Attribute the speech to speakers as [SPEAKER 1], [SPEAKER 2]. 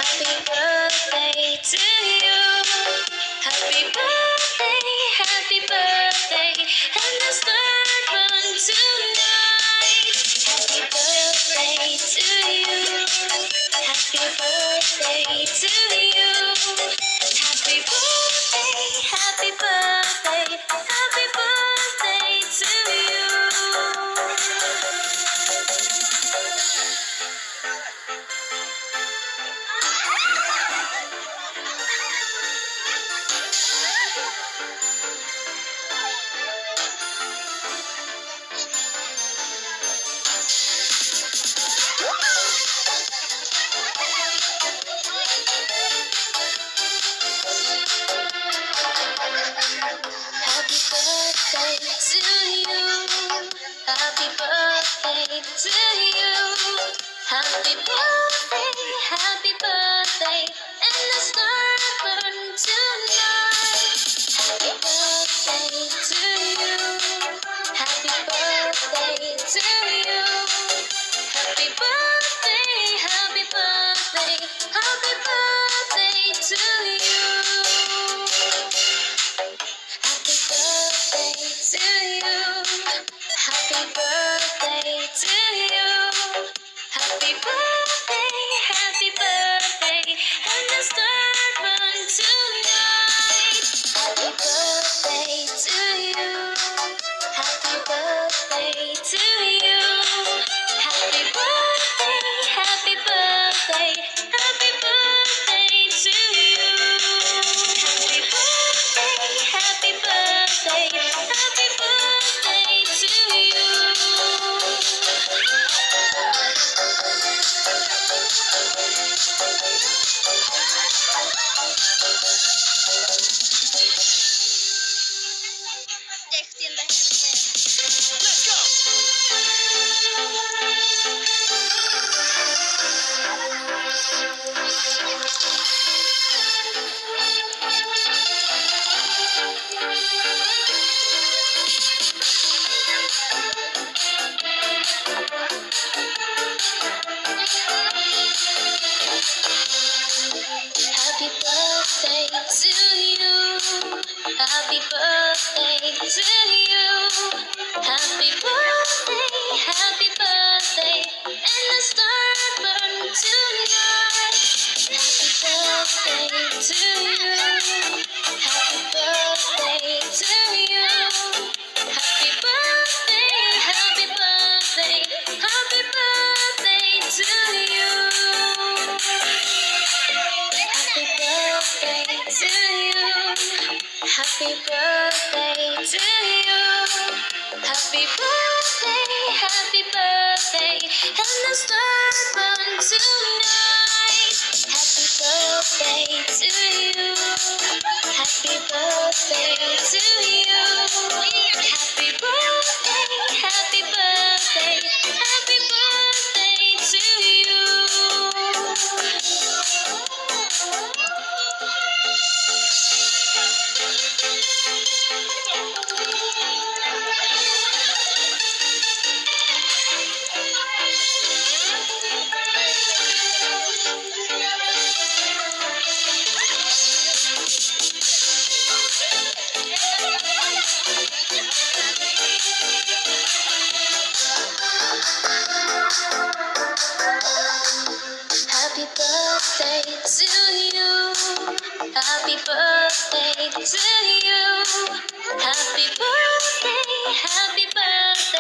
[SPEAKER 1] Happy birthday to you. Happy birthday, and let's start one tonight. Happy birthday to you. Happy birthday to you. Happy birthday, happy birthday, happy birthday to you. Happy birthday to you. Happy birthday to you. Happy birthday, and let's start burn tonight. Happy birthday to you. Happy birthday to you. Happy birthday, happy birthday, happy birthday to you. Happy birthday to you. Happy birthday to you. Happy birthday, and let's start one tonight. Happy birthday to you. Happy birthday to you. Happy birthday, happy birthday, happy birthday to you. Happy birthday, happy birthday to you. Happy birthday to you. Happy birthday to you. Happy birthday, and let's start burn tonight. Happy birthday to you. Happy birthday to you. Happy birthday, happy birthday, happy birthday to you. Happy birthday to you. Happy birthday to you. Happy birthday, and let's start one tonight. Happy birthday to you. Happy birthday to you. Happy birthday, happy birthday, happy birthday to you. Happy birthday to you. Happy birthday to you. Happy birthday